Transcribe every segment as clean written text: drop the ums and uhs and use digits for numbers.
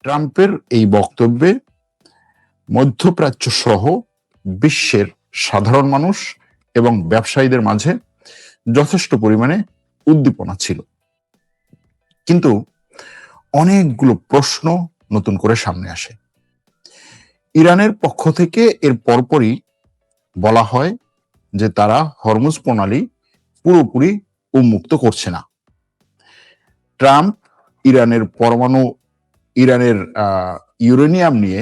ট্রাম্পের এই বক্তব্যে মধ্যপ্রাচ্য সহ বিশ্বের সাধারণ মানুষ এবং ব্যবসায়ীদের মাঝে যথেষ্ট পরিমাণে উদ্দীপনা ছিল, কিন্তু অনেকগুলো প্রশ্ন নতুন করে সামনে আসে। ইরানের পক্ষ থেকে এর পরপরই বলা হয় যে তারা হরমুজ প্রণালী পুরোপুরি উন্মুক্ত করছে না। ট্রাম্প ইরানের ইউরেনিয়াম নিয়ে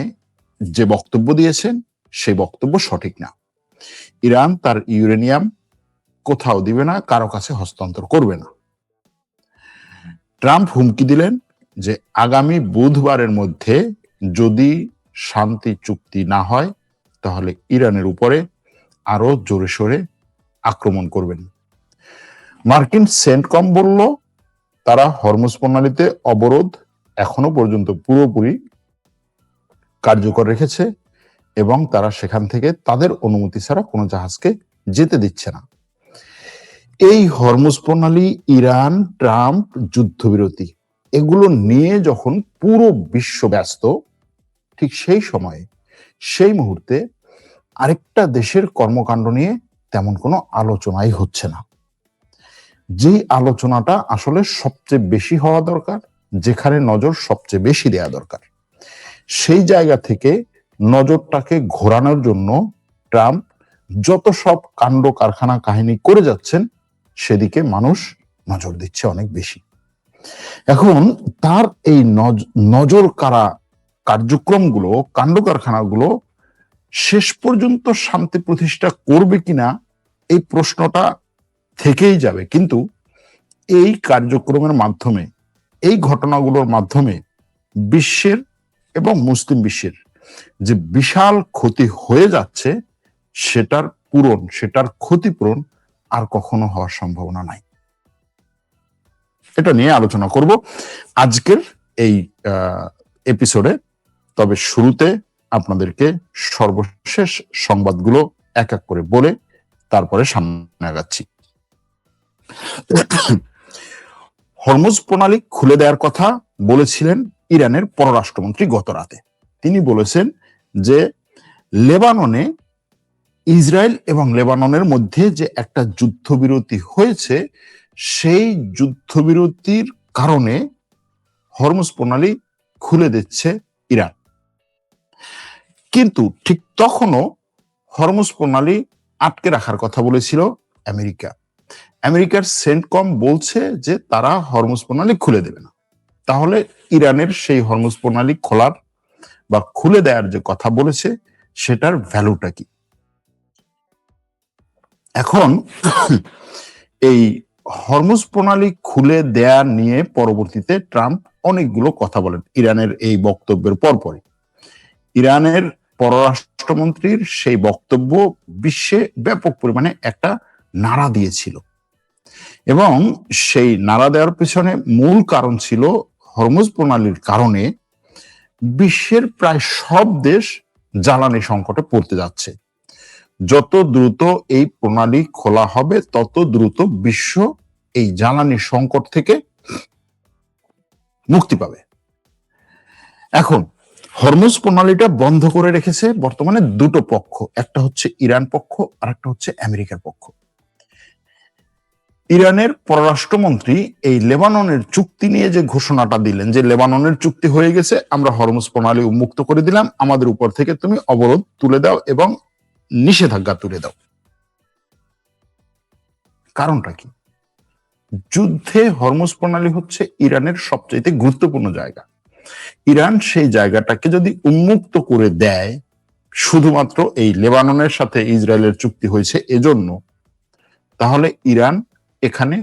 যে বক্তব্য দিয়েছেন সেই বক্তব্য সঠিক না। ইরান তার ইউরেনিয়াম কোথাও দিবে না, কারো কাছে হস্তান্তর করবে না। ট্রাম্প হুমকি দিলেন যে আগামী বুধবারের মধ্যে যদি শান্তি চুক্তি না হয় তাহলে ইরানের উপরে আরো জোরে সোরে আক্রমণ করবেন। মার্কিন সেন্টকম বলল তারা হরমুজ প্রণালীতে অবরোধ এখনো পর্যন্ত পুরোপুরি কার্যকর রেখেছে এবং তারা সেখান থেকে তাদের অনুমতি ছাড়া কোনো জাহাজকে যেতে দিচ্ছে না। এই হরমুজ প্রণালী, ইরান, ট্রাম্প, যুদ্ধবিরতি, এগুলো নিয়ে যখন পুরো বিশ্ব ব্যস্ত, ঠিক সেই সময়ে সেই মুহূর্তে আরেকটা দেশের কর্মকাণ্ড নিয়ে তেমন কোনো আলোচনাই হচ্ছে না। যে আলোচনাটা আসলে সবচেয়ে বেশি হওয়া দরকার, যেখানে নজর সবচেয়ে বেশি দেয়া দরকার, সেই জায়গা থেকে নজরটাকে ঘোরানোর জন্য ট্রাম্প যত সব কাণ্ড কারখানা কাহিনী করে যাচ্ছেন সেদিকে মানুষ নজর দিচ্ছে অনেক বেশি। এখন তার এই নজর কাড়া কার্যক্রমগুলো, কাণ্ড কারখানাগুলো শেষ পর্যন্ত শান্তি প্রতিষ্ঠা করবে কিনা এই প্রশ্নটা থেকেই যাবে। কিন্তু এই কার্যক্রমের মাধ্যমে, এই ঘটনাগুলোর মাধ্যমে বিশ্বের এবং মুসলিম বিশ্বের যে বিশাল ক্ষতি হয়ে যাচ্ছে সেটার ক্ষতিপূরণ আর কখনো হওয়ার সম্ভাবনা নাই। এটা নিয়ে আলোচনা করব আজকের এই এপিসোডে। তবে শুরুতে আপনাদেরকে সর্বশেষ সংবাদগুলো এক এক করে বলে তারপরে সামনে আগাচ্ছি। হরমুজ প্রণালী খুলে দেওয়ার কথা বলেছিলেন ইরানের পররাষ্ট্রমন্ত্রী গত রাতে। তিনি বলেছেন যে লেবাননে ইসরায়েল এবং লেবাননের মধ্যে যে একটা যুদ্ধবিরতি হয়েছে, সেই যুদ্ধবিরতির কারণে হরমুজ প্রণালী খুলে দিচ্ছে ইরান। কিন্তু ঠিক তখনও হরমুজ প্রণালী আটকে রাখার কথা বলেছিল আমেরিকা। আমেরিকার সেন্টকম বলছে যে তারা হরমুজ প্রণালী খুলে দেবে না। তাহলে ইরানের সেই হরমুজ প্রণালী খোলার বা খুলে দেওয়ার যে কথা বলেছে সেটার ভ্যালুটা কি? এখন এই হরমুজ প্রণালী খুলে দেয়া নিয়ে পরবর্তীতে ট্রাম্প অনেকগুলো কথা বলেন ইরানের এই বক্তব্যের পরপরই। ইরানের পররাষ্ট্রমন্ত্রীর সেই বক্তব্য বিশ্বে ব্যাপক পরিমাণে একটা নাড়া দিয়েছিল এবং সেই নাড়া দেওয়ার পিছনে মূল কারণ ছিল হরমুজ প্রণালীর কারণে বিশ্বের প্রায় সব দেশ জ্বালানি সংকটে পড়তে যাচ্ছে। যত দ্রুত এই প্রণালী খোলা হবে তত দ্রুত বিশ্ব এই জ্বালানি সংকট থেকে মুক্তি পাবে। এখন হরমুজ প্রণালীটা বন্ধ করে রেখেছে বর্তমানে দুটো পক্ষ, একটা হচ্ছে ইরান পক্ষ আর একটা হচ্ছে আমেরিকার পক্ষ। ইরানের পররাষ্ট্রমন্ত্রী এই লেবাননের চুক্তি নিয়ে যে ঘোষণাটা দিলেন যে লেবাননের চুক্তি হয়ে গেছে, আমরা হরমুজ প্রণালী উন্মুক্ত করে দিলাম, আমাদের উপর থেকে তুমি অবরোধ তুলে দাও এবং নিষেধাজ্ঞা তুলে দাও। কারণটা কি? যুদ্ধে হরমুজ প্রণালী হচ্ছে ইরানের সবচেয়ে গুরুত্বপূর্ণ জায়গা। ইরান সেই জায়গাটাকে যদি উন্মুক্ত করে দেয় শুধুমাত্র এই লেবাননের সাথে ইসরায়েলের চুক্তি হয়েছে এজন্য, তাহলে ইরান এখানে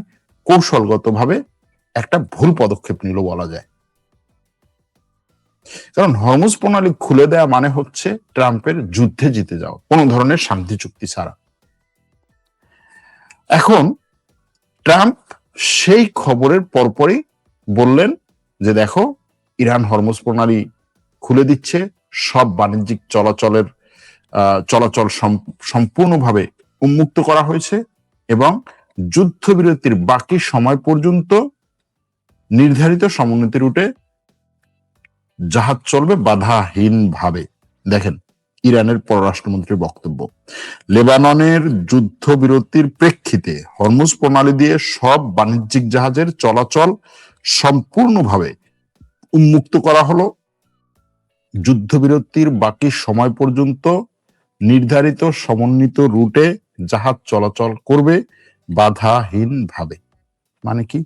কৌশলগতভাবে একটা ভুল পদক্ষেপ নিল বলা যায়। কারণ হরমুজ প্রণালী খুলে দেয়া মানে হচ্ছে ট্রাম্পের যুদ্ধে জিতে যাওয়া, কোনো ধরনের শান্তি চুক্তি ছাড়া। এখন ট্রাম্প সেই খবরের পরপরই বললেন যে দেখো, ইরান হরমুজ প্রণালী খুলে দিচ্ছে, সব বাণিজ্যিক চলাচল সম্পূর্ণভাবে উন্মুক্ত করা হয়েছে এবং যুদ্ধবিরতির বাকি সময় পর্যন্ত নির্ধারিত সমোন্নতি রুটে জাহাজ চলবে বাধাহীন ভাবে। দেখেন ইরানের পররাষ্ট্রমন্ত্রীর বক্তব্য, লেবাননের যুদ্ধবিরতির প্রেক্ষিতে হরমুজ প্রণালী দিয়ে সব বাণিজ্যিক জাহাজের চলাচল সম্পূর্ণভাবে উন্মুক্ত করা হলো। যুদ্ধবিরতির বাকি সময় পর্যন্ত নির্ধারিত সমন্বিত রুটে জাহাজ চলাচল করবে বাধাহীন ভাবে। মানে কি?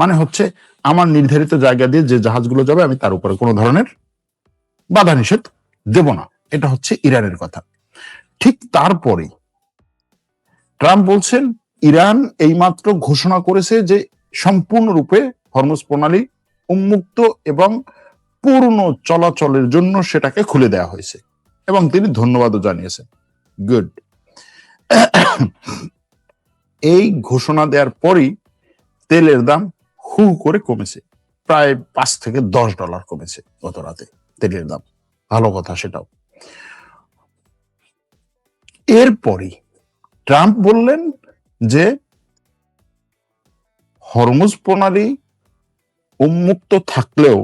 মানে হচ্ছে আমার নির্ধারিত জায়গা দিয়ে যে জাহাজগুলো যাবে আমি তার উপরে কোনো ধরনের বাধা নিষেধ দেব না। এটা হচ্ছে ইরানের কথা। ঠিক তারপরে ট্রাম্প বলছেন ইরান এইমাত্র ঘোষণা করেছে যে সম্পূর্ণরূপে হরমুজ প্রণালী উন্মুক্ত এবং পূর্ণ চলাচলের জন্য সেটাকে খুলে দেওয়া হয়েছে এবং তিনি ধন্যবাদও জানিয়েছেন। গুড। এই ঘোষণা দেওয়ার পরই তেলের দাম হু করে কমেছে, প্রায় $5 থেকে $10 কমেছে গত রাতে তেলের দাম। ভালো কথা সেটাও। এরপরই ট্রাম্প বললেন যে হরমুজ প্রণালী উন্মুক্ত থাকলেও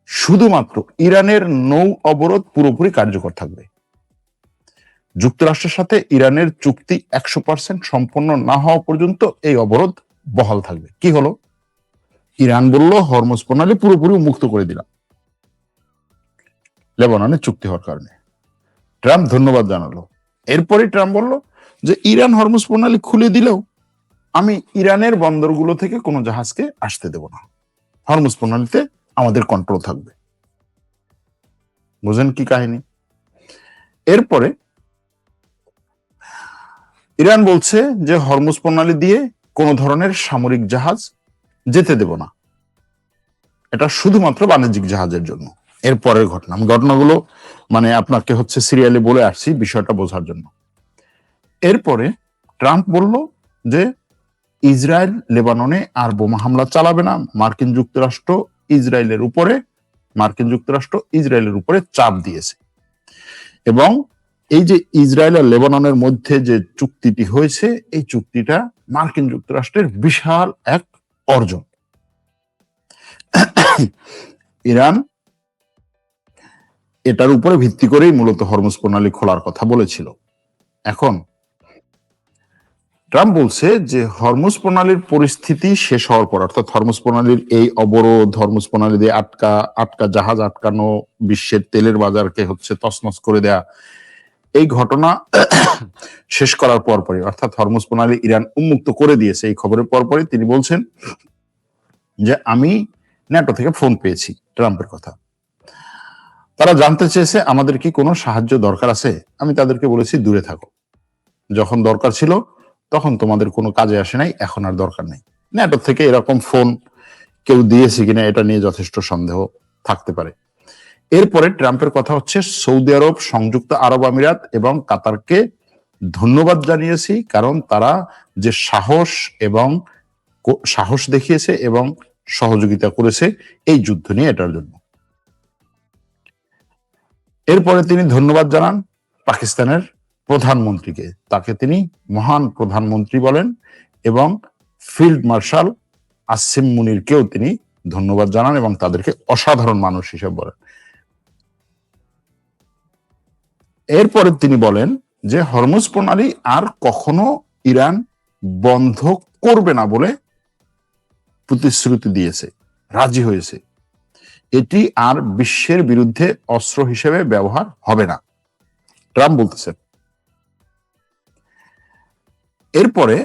শুধুমাত্র ইরানের নৌ অবরোধ পুরোপুরি কার্যকর থাকবে। যুক্তরাষ্ট্রের সাথে ইরানের চুক্তি 100% সম্পন্ন না হওয়া পর্যন্ত এই অবরোধ বহাল থাকবে। কি হলো? ইরান বলল হরমুজ প্রণালী পুরোপুরি উন্মুক্ত করে দিলাম লেবাননের চুক্তি হওয়ার কারণে। ট্রাম্প ধন্যবাদ জানালো। এরপরই ট্রাম্প বলল যে ইরান হরমুজ প্রণালী খুলে দিলেও আমি ইরানের বন্দরগুলো থেকে কোনো জাহাজকে আসতে দেব না, হরমুজ প্রণালীতে আমাদের কন্ট্রোল থাকবে। বুঝেন কি কাহিনী? এরপরে ইরান বলছে যে হরমুজ প্রণালী দিয়ে কোনো ধরনের সামরিক জাহাজ যেতে দেব না, এটা শুধুমাত্র বাণিজ্যিক জাহাজের জন্য। এরপরের ঘটনা, আমি ঘটনাগুলো মানে আপনাকে হচ্ছে সিরিয়ালে বলে আসছি বিষয়টা বোঝার জন্য। এরপরে ট্রাম্প বলল যে ইসরায়েল লেবাননে আর বোমা হামলা চালাবে না। মার্কিন যুক্তরাষ্ট্র ইসরায়েলের উপরে চাপ দিয়েছে এবং এই যে ইসরায়েল আর লেবাননের মধ্যে যে চুক্তিটি হয়েছে এই চুক্তিটা মার্কিন যুক্তরাষ্ট্রের বিশাল এক অর্জন। ইরান এটার উপরে ভিত্তি করেই মূলত হরমুজ প্রণালী খোলার কথা বলেছিল। এখন ট্রাম্প বলছে যে হরমুজ প্রণালীর পরিস্থিতি শেষ হওয়ার পর, অর্থাৎ হরমুজ প্রণালীর এই অবরোধ, হরমুজ প্রণালী দিয়ে আটকা জাহাজ আটকানো, বিশ্বের তেলের বাজারকে হচ্ছে তছনছ করে দেয়া, এই ঘটনা শেষ করার পরপরই, অর্থাৎ হরমুজ প্রণালী ইরান উন্মুক্ত করে দিয়েছে এই খবরের পরপরই তিনি বলছেন যে আমি ন্যাটো থেকে ফোন পেয়েছি। ট্রাম্পের কথা, তারা জানতে চেয়েছে আমাদের কি কোনো সাহায্য দরকার আছে। আমি তাদেরকে বলেছি দূরে থাকো, যখন দরকার ছিল তখন তোমাদের কোনো কাজে আসে নাই, এখন আর দরকার নেই। ন্যাটো থেকে এরকম ফোন কেউ দিয়েছে কিনা এটা নিয়ে যথেষ্ট সন্দেহ থাকতে পারে। এরপরে ট্রাম্পের কথা হচ্ছে সৌদি আরব, সংযুক্ত আরব আমিরাত এবং কাতারকে ধন্যবাদ জানিয়েছি, কারণ তারা যে সাহস দেখিয়েছে এবং সহযোগিতা করেছে এই যুদ্ধ নিয়ে, এটার জন্য। এরপরে তিনি ধন্যবাদ জানান পাকিস্তানের প্রধানমন্ত্রীকে, তাকে তিনি মহান প্রধানমন্ত্রী বলেন, এবং ফিল্ড মার্শাল আসিম মুনিরকেও তিনি ধন্যবাদ জানান এবং তাদেরকে অসাধারণ মানুষ হিসেবে বলেন। এরপরে তিনি বলেন যে হরমুজ প্রণালী আর কখনো ইরান বন্ধ করবে না বলে প্রতিশ্রুতি দিয়েছে, রাজি হয়েছে। এটি আর বিশ্বের বিরুদ্ধে অস্ত্র হিসেবে ব্যবহার হবে না, ট্রাম্প বলতেছেন। এরপরে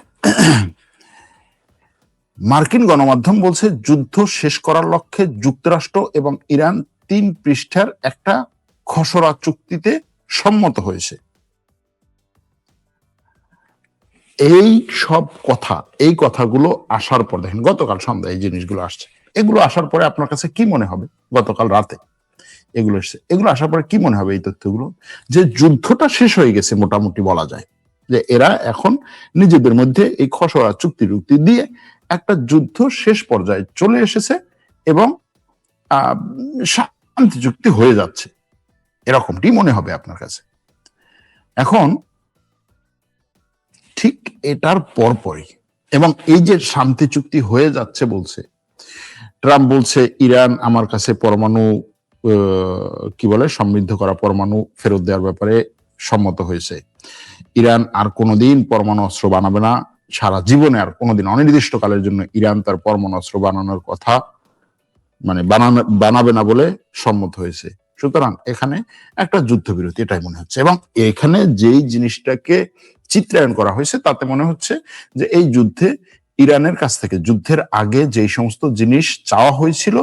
মার্কিন গণমাধ্যম বলছে যুদ্ধ শেষ করার লক্ষ্যে যুক্তরাষ্ট্র এবং ইরান 3 পৃষ্ঠার একটা খসড়া চুক্তিতে সম্মত হয়েছে। এই সব এই কথাগুলো আসার পর, দেখেন গতকাল সন্ধ্যায় এই জিনিসগুলো আসছে, এগুলো আসার পরে আপনার কাছে কি মনে হবে? গতকাল রাতে এগুলো এসছে, এগুলো আসার পরে কি মনে হবে এই তথ্যগুলো? যে যুদ্ধটা শেষ হয়ে গেছে মোটামুটি বলা যায়, যে এরা এখন নিজেদের মধ্যে এই খসড়া চুক্তি দিয়ে একটা যুদ্ধ শেষ পর্যায়ে চলে এসেছে এবং শান্তি চুক্তি হয়ে যাচ্ছে, এরকমটি মনে হবে আপনার কাছে। এখন ঠিক এটার পরপরই, এবং এই যে শান্তি চুক্তি হয়ে যাচ্ছে বলছে ট্রাম্প, বলছে ইরান আমার কাছে পরমাণু কি বলে সমৃদ্ধ করা পরমাণু ফেরত দেওয়ার ব্যাপারে সম্মত হয়েছে। ইরান আর কোনোদিন পরমাণু অস্ত্র বানাবে না, সারা জীবনে আর কোনোদিন অনির্দিষ্টকালের জন্য ইরান তার পরমাণু অস্ত্র বানানোর কথা বানাবে না বলে সম্মত হয়েছে। সুতরাং এখানে একটা যুদ্ধবিরতি, এটাই মনে হচ্ছে। এবং এখানে যেই জিনিসটাকে চিত্রায়ন করা হয়েছে তাতে মনে হচ্ছে যে এই যুদ্ধে ইরানের কাছ থেকে যুদ্ধের আগে যেই সমস্ত জিনিস চাওয়া হয়েছিল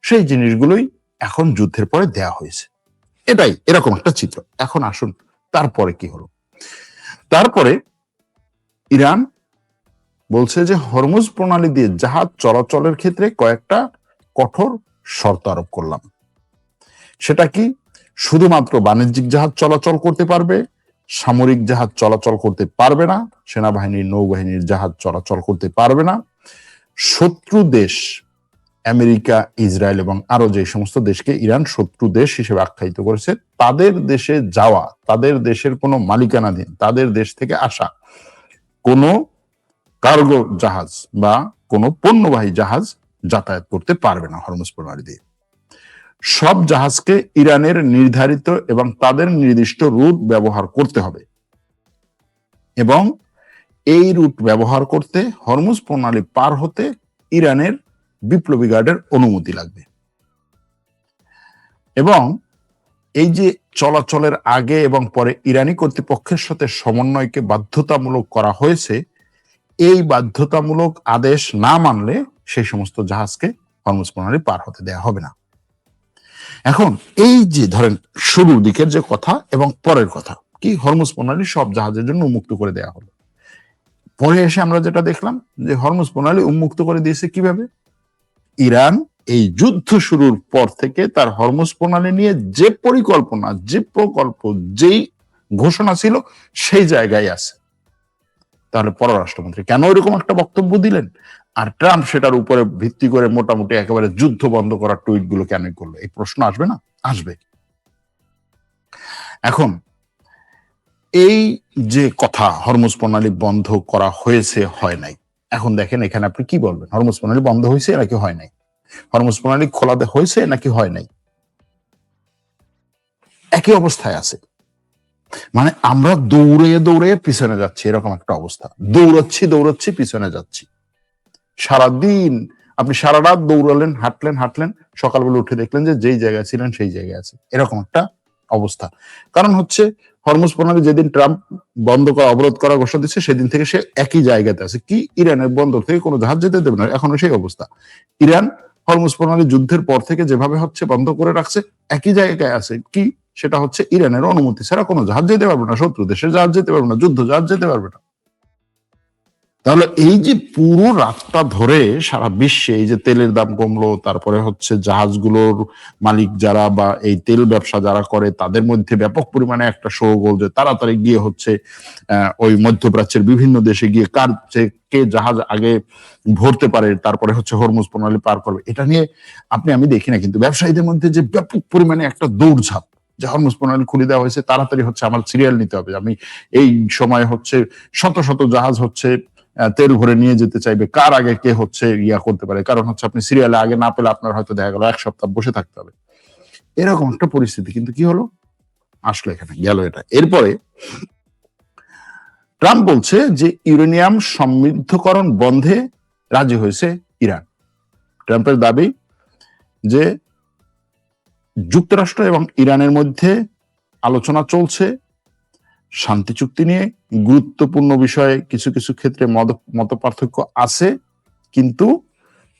সেই জিনিসগুলোই এখন যুদ্ধের পরে দেয়া হয়েছে, এটাই এরকম একটা চিত্র। এখন আসুন তারপরে কি হলো। তারপরে ইরান বলছে যে হরমুজ প্রণালী দিয়ে জাহাজ চলাচলের ক্ষেত্রে কয়েকটা কঠোর শর্ত আরোপ করলাম। সেটা কি? শুধুমাত্র বাণিজ্যিক জাহাজ চলাচল করতে পারবে, সামরিক জাহাজ চলাচল করতে পারবে না, সেনাবাহিনীর নৌবাহিনীর জাহাজ চলাচল করতে পারবে না। শত্রু দেশ আমেরিকা, ইসরায়েল এবং আরো যে সমস্ত দেশকে ইরান শত্রু দেশ হিসেবে আখ্যায়িত করেছে, তাদের দেশে যাওয়া, তাদের দেশের কোনো মালিকানাধীন, তাদের দেশ থেকে আসা কোনো কার্গো জাহাজ বা কোনো পণ্যবাহী জাহাজ যাতায়াত করতে পারবে না হরমুজ প্রণালী দিয়ে। সব জাহাজকে ইরানের নির্ধারিত এবং তাদের নির্দিষ্ট রুট ব্যবহার করতে হবে এবং এই রুট ব্যবহার করতে হরমুজ প্রণালী পার হতে ইরানের বিপ্লবী গার্ডের অনুমতি লাগবে। এবং এই যে চলাচলের আগে এবং পরে ইরানি কর্তৃপক্ষের সাথে সমন্বয়কে বাধ্যতামূলক করা হয়েছে, এই বাধ্যতামূলক আদেশ না মানলে সেই সমস্ত জাহাজকে হরমুজ প্রণালী পার হতে দেয়া হবে না। এখন এই যে ধরেন শুরুর দিকের যে কথা এবং পরের কথা, কি হরমুজ প্রণালী সব জাহাজের জন্য উন্মুক্ত করে দেয়া হলো। পরে এসে আমরা যেটা দেখলাম যে হরমুজ প্রণালী উন্মুক্ত করে দিয়েছে কিভাবে? ইরান এই যুদ্ধ শুরুর পর থেকে তার হরমুজ প্রণালী নিয়ে যে পরিকল্পনা, যে প্রকল্প, যেই ঘোষণা ছিল সেই জায়গায় আছে। তাহলে পররাষ্ট্রমন্ত্রী কেন এরকম একটা বক্তব্য দিলেন? আর ট্রাম্প সেটার উপরে ভিত্তি করে মোটামুটি একেবারে যুদ্ধ বন্ধ করার টুইট গুলো কেন করলো? এই প্রশ্ন আসবে না? আসবে। এখন এই যে কথা হরমুজ প্রণালী বন্ধ করা হয়েছে, হয় নাই, এখন দেখেন এখানে আপনি কি বলবেন? হরমুজ প্রণালী বন্ধ হয়েছে নাকি হয় নাই? হরমুজ প্রণালী খোলা হয়েছে নাকি হয় নাই? একই অবস্থায় আছে। মানে আমরা দৌড়ে দৌড়ে পিছনে যাচ্ছি, এরকম একটা অবস্থা। দৌড়াচ্ছি পিছনে যাচ্ছি। সারাদিন আপনি সারা রাত দৌড়ালেন, হাঁটলেন, সকালবেলা উঠে দেখলেন যে যেই জায়গায় ছিলেন সেই জায়গায় আছে, এরকম একটা অবস্থা। কারণ হচ্ছে হরমুজ প্রণালী যেদিন ট্রাম্প বন্ধ করা, অবরোধ করা ঘোষণা দিচ্ছে, সেদিন থেকে সে একই জায়গাতে আছে। কি? ইরানের বন্দর থেকে কোনো জাহাজ যেতে দেবে না, এখনো সেই অবস্থা। ইরান হরমুজ প্রণালী যুদ্ধের পর থেকে যেভাবে হচ্ছে বন্ধ করে রাখছে, একই জায়গায় আছে। কি? সেটা হচ্ছে ইরানের অনুমতি ছাড়া কোনো জাহাজ যেতে পারবে না, শত্রু দেশের জাহাজ যেতে পারবে না, যুদ্ধ জাহাজ যেতে পারবে না। তাহলে এই যে পুরো রাতটা ধরে সারা বিশ্বে এই যে তেলের দাম কমলো, তারপরে হচ্ছে জাহাজগুলোর মালিক যারা বা এই তেল ব্যবসা যারা করে তাদের মধ্যে ব্যাপক পরিমাণে একটা শোরগোল যে তাড়াতাড়ি গিয়ে হচ্ছে ওই মধ্যপ্রাচ্যের বিভিন্ন দেশে গিয়ে কে জাহাজ আগে ভরতে পারে, তারপরে হচ্ছে হরমুজ প্রণালী পার করবে, এটা নিয়ে আমি দেখি না, কিন্তু ব্যবসায়ীদের মধ্যে যে ব্যাপক পরিমাণে একটা দৌড়ঝাঁপ যে হরমুজ প্রণালী খুলে দেওয়া হয়েছে, তাড়াতাড়ি হচ্ছে আমার সিরিয়াল নিতে হবে, আমি এই সময় হচ্ছে শত শত জাহাজ হচ্ছে তেল ভরে নিয়ে যেতে চাইবে, কার আগে কে হচ্ছে ইয়া করতে পারে। কারণ হচ্ছে আপনি সিরিয়ালে আগে না পেলে আপনার হয়তো দেখা গেল 1 সপ্তাহ বসে থাকতে হবে, এরকম একটা পরিস্থিতি। কিন্তু কি হলো? আসলে এখানে গেল এটা। এরপরে ট্রাম্প বলছে যে ইউরেনিয়াম সমৃদ্ধকরণ বন্ধে রাজি হয়েছে ইরান। ট্রাম্পের দাবি যে যুক্তরাষ্ট্র এবং ইরানের মধ্যে আলোচনা চলছে শান্তি চুক্তি নিয়ে, গুরুত্বপূর্ণ বিষয়ে কিছু কিছু ক্ষেত্রে মত পার্থক্য আছে, কিন্তু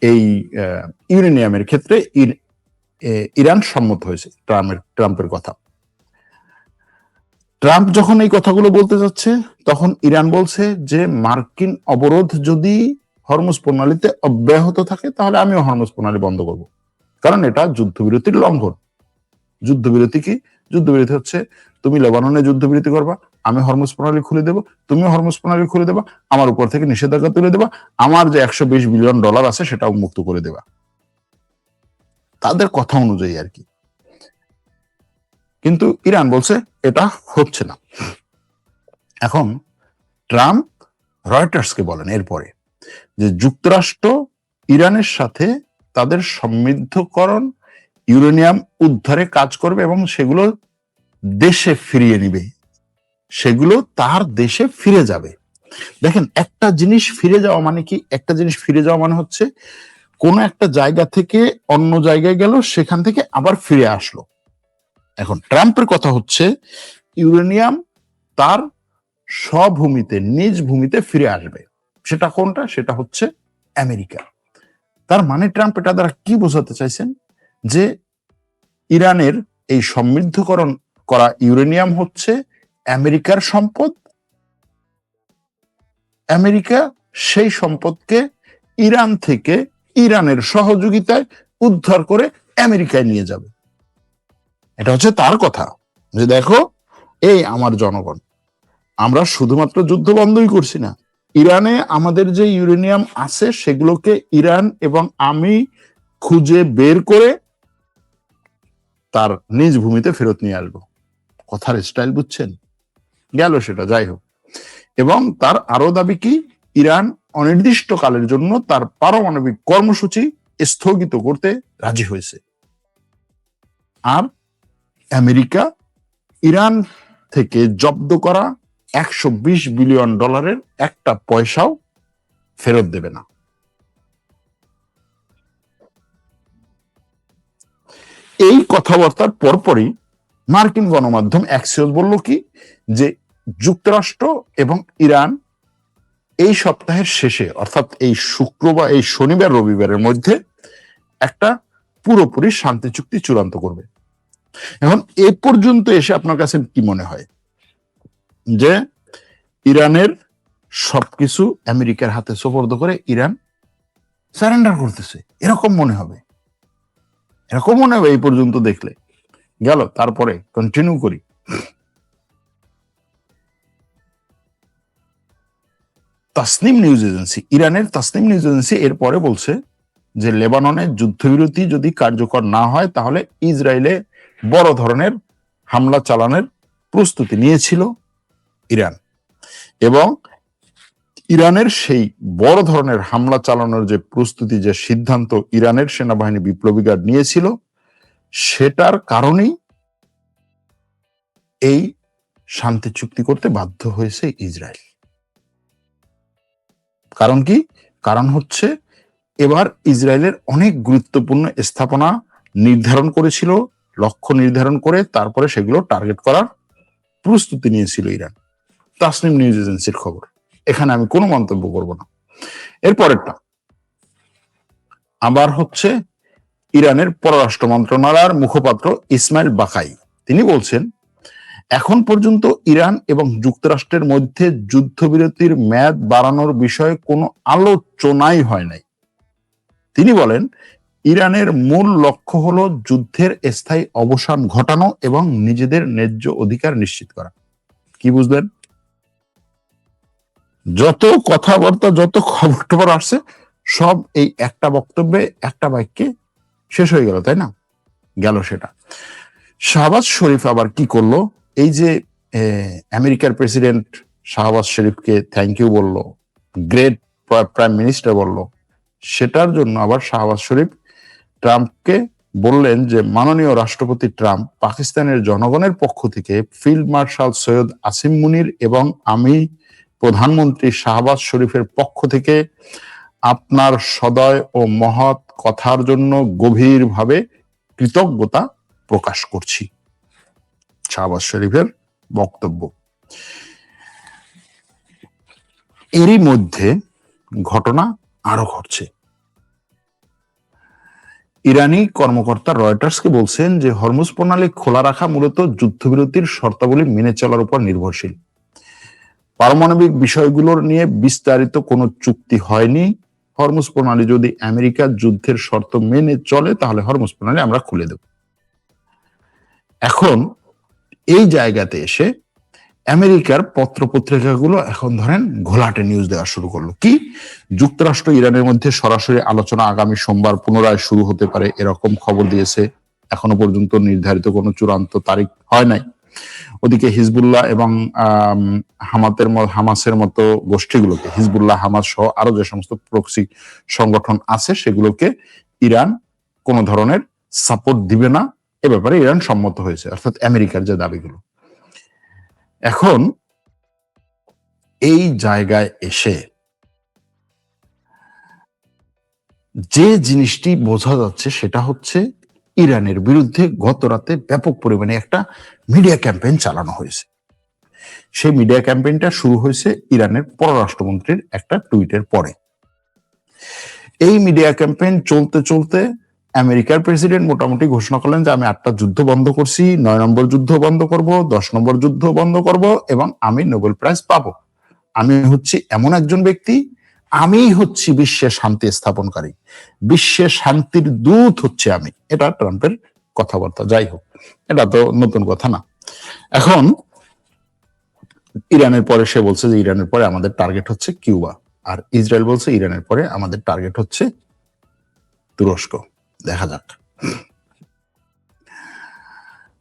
এই ইউরেনিয়ামের ক্ষেত্রে ইরান সম্মত হয়েছে। ট্রাম্পের কথা। ট্রাম্প যখন এই কথাগুলো বলতে যাচ্ছে, তখন ইরান বলছে যে মার্কিন অবরোধ যদি হরমুজ প্রণালীতে অব্যাহত থাকে তাহলে আমিও হরমুজ প্রণালী বন্ধ করব, কারণ এটা যুদ্ধবিরতির লঙ্ঘন। যুদ্ধবিরতি কি? যুদ্ধবিরতি হচ্ছে তুমি লেবাননে যুদ্ধবিরতি করবা, আমি হরমুজ প্রণালী খুলে দেবো, তুমিও হরমুজ প্রণালী খুলে দেবা, আমার উপর থেকে নিষেধাজ্ঞা তুলে দেবা, আমার যে $120 বিলিয়ন আছে সেটাও মুক্ত করে দেবা, তাদের কথা অনুযায়ী আর কি। কিন্তু ইরান বলছে এটা হচ্ছে না। এখন ট্রাম্প রয়টার্সকে বলেন এরপরে যে যুক্তরাষ্ট্র ইরানের সাথে তাদের সমৃদ্ধকরণ ইউরেনিয়াম উদ্ধারে কাজ করবে এবং সেগুলো দেশে ফিরিয়ে নিবে, সেগুলো তার দেশে ফিরে যাবে। দেখেন, একটা জিনিস ফিরে যাওয়া মানে কি? একটা জিনিস ফিরে যাওয়া মানে হচ্ছে কোন একটা জায়গা থেকে অন্য জায়গায় গেল, সেখান থেকে আবার ফিরে আসলো। এখন ট্রাম্পের কথা হচ্ছে ইউরেনিয়াম তার স্বভূমিতে, নিজ ভূমিতে ফিরে আসবে। সেটা কোনটা? সেটা হচ্ছে আমেরিকা। তার মানে ট্রাম্প এটা দ্বারা কি বোঝাতে চাইছেন? যে ইরানের এই সমৃদ্ধকরণ করা ইউরেনিয়াম হচ্ছে আমেরিকার সম্পদ, আমেরিকা সেই সম্পদকে ইরান থেকে ইরানের সহযোগিতায় উদ্ধার করে আমেরিকায় নিয়ে যাবে। এটা হচ্ছে তার কথা, যে দেখো এই আমার জনগণ, আমরা শুধুমাত্র যুদ্ধ বন্ধই করছি না, ইরানে আমাদের যে ইউরেনিয়াম আছে সেগুলোকে ইরান এবং আমি খুঁজে বের করে তার নিজ ভূমিতে ফেরত নিয়ে আসবো। কথার স্টাইল বুঝছেন? গেল সেটা, যাই হোক। এবং তার আরো দাবি কি? ইরান অনির্দিষ্টকালের জন্য তার পারমাণবিক কর্মসূচি স্থগিত করতে রাজি হয়েছে। আর আমেরিকা ইরান থেকে জব্দ করা $120 বিলিয়ন একটা পয়সাও ফেরত দেবে না। এই কথাবার্তার পরপরই মার্কিন গণমাধ্যম অ্যাক্সিওস বলল কি, যে যুক্তরাষ্ট্র এবং ইরান এই সপ্তাহের শেষে, অর্থাৎ এই শুক্রবার, এই শনিবার রবিবারের মধ্যে একটা পুরোপুরি শান্তি চুক্তি চূড়ান্ত করবে। এখন এ পর্যন্ত এসে আপনার কাছে কি মনে হয়? যে ইরানের সবকিছু আমেরিকার হাতে সোপর্দ করে ইরান সারেন্ডার করতেছে, এরকম মনে হবে? এরকম মনে হবে এই পর্যন্ত দেখলে? গেল, তারপরে কন্টিনিউ করি। তাসনিম নিউজ এজেন্সি, ইরানের তাসনিম নিউজ এজেন্সি এরপরে বলছে যে লেবাননে যুদ্ধবিরতি যদি কার্যকর না হয় তাহলে ইসরায়েলে বড় ধরনের হামলা চালানোর প্রস্তুতি নিয়েছিল ইরান, এবং ইরানের সেই বড় ধরনের হামলা চালানোর যে প্রস্তুতি, যে সিদ্ধান্ত ইরানের সেনাবাহিনী বিপ্লবী গার্ড নিয়েছিল, সেটার কারণেই এই শান্তি চুক্তি করতে বাধ্য হয়েছে ইসরায়েল। কারণ কি? কারণ হচ্ছে এবার ইসরায়েলের অনেক গুরুত্বপূর্ণ স্থাপনা নির্ধারণ করেছিল, লক্ষ্য নির্ধারণ করে তারপরে সেগুলো টার্গেট করার প্রস্তুতি নিয়েছিল ইরান। তাসনিম নিউজ এজেন্সির খবর, এখানে আমি কোনো মন্তব্য করব না। এরপরেরটা আবার হচ্ছে ইরানের পররাষ্ট্র মন্ত্রণালয়ের মুখপাত্র ইসমাইল বাকাই, তিনি বলছেন এখন পর্যন্ত ইরান এবং যুক্তরাষ্ট্রের মধ্যে যুদ্ধবিরতির মেয়াদ বাড়ানোর বিষয়ে কোনো আলোচনাই হয় নাই। তিনি বলেন ইরানের মূল লক্ষ্য হলো যুদ্ধের স্থায়ী অবসান ঘটানো এবং নিজেদের ন্যায্য অধিকার নিশ্চিত করা। কি বুঝলেন? যত কথাবার্তা, যত খবর টবর আসছে, সব এই একটা বক্তব্যে, একটা বাক্যে শেষ হয়ে গেল, তাই না? গেল সেটা। শাহবাজ শরীফ আবার কি করলো? এই যে আমেরিকার প্রেসিডেন্ট শাহবাজ শরীফকে থ্যাংক ইউ বললো, গ্রেট প্রাইম মিনিস্টার বললো, সেটার জন্য আবার শাহবাজ শরীফ ট্রাম্পকে বললেন যে মাননীয় রাষ্ট্রপতি ট্রাম্প, পাকিস্তানের জনগণের পক্ষ থেকে ফিল্ড মার্শাল সৈয়দ আসিম মুনির এবং আমি প্রধানমন্ত্রী শাহবাজ শরীফের পক্ষ থেকে আপনার সদয় ও মহৎ কথার জন্য গভীরভাবে কৃতজ্ঞতা প্রকাশ করছি। শাহবাজ শরীফের বক্তব্য। এরই মধ্যে ঘটনা আরো ঘটছে। ইরানি কর্মকর্তা রয়টার্সকে বলছেন যে হরমুজ প্রণালী খোলা রাখা মূলত যুদ্ধবিরতির শর্তাবলী মেনে চলার উপর নির্ভরশীল। পারমাণবিক বিষয়গুলোর নিয়ে বিস্তারিত কোনো চুক্তি হয়নি। হরমুজ প্রণালী যদি আমেরিকা যুদ্ধের শর্ত মেনে চলে তাহলে হরমুজ প্রণালী আমরা খুলে দেব। এখন এই জায়গাতে এসে আমেরিকার পত্রপত্রিকাগুলো এখন ধরেন ঘোলাটে নিউজ দেওয়া শুরু করলো। কি? যুক্তরাষ্ট্র ইরানের মধ্যে সরাসরি আলোচনা আগামী সোমবার পুনরায় শুরু হতে পারে, এরকম খবর দিয়েছে। এখনো পর্যন্ত নির্ধারিত কোনো চূড়ান্ত তারিখ হয় নাই। ওদিকে হিজবুল্লাহ এবং হামাসের মতো গোষ্ঠীগুলোকে, হিজবুল্লাহ, হামাস সহ আরো যে সমস্ত প্রক্সি সংগঠন আছে, সেগুলোকে ইরান কোনো ধরনের সাপোর্ট দিবে না, এ ব্যাপারে ইরান সম্মত হয়েছে, অর্থাৎ আমেরিকার যে দাবিগুলো। এখন এই জায়গায় এসে যে জিনিসটি বোঝা যাচ্ছে সেটা হচ্ছে ইরানের বিরুদ্ধে গত রাতে ব্যাপক পরিমাণে একটা মিডিয়া ক্যাম্পেইন চালানো হয়েছে। সেই মিডিয়া ক্যাম্পেইনটা শুরু হয়েছে ইরানের পররাষ্ট্রমন্ত্রীর একটা টুইটের পরে। এই মিডিয়া ক্যাম্পেইন চলতে চলতে আমেরিকার প্রেসিডেন্ট মোটামুটি ঘোষণা করলেন যে আমি 8টা যুদ্ধ বন্ধ করছি, 9 নম্বর যুদ্ধ বন্ধ করব, 10 নম্বর যুদ্ধ বন্ধ করব, এবং আমি নোবেল প্রাইজ পাবো। আমি হচ্ছি এমন একজন ব্যক্তি, আমি হচ্ছি বিশ্বের শান্তি স্থাপনকারী, বিশ্বের শান্তির দূত হচ্ছে আমি। এটা ট্রাম্পের কথাবার্তা। যাই হোক, এটা তো নতুন কথা না। এখন ইরানের পরে সে বলছে যে ইরানের পরে আমাদের টার্গেট হচ্ছে কিউবা, আর ইসরায়েল বলছে ইরানের পরে আমাদের টার্গেট হচ্ছে তুরস্ক। দেখা যাক।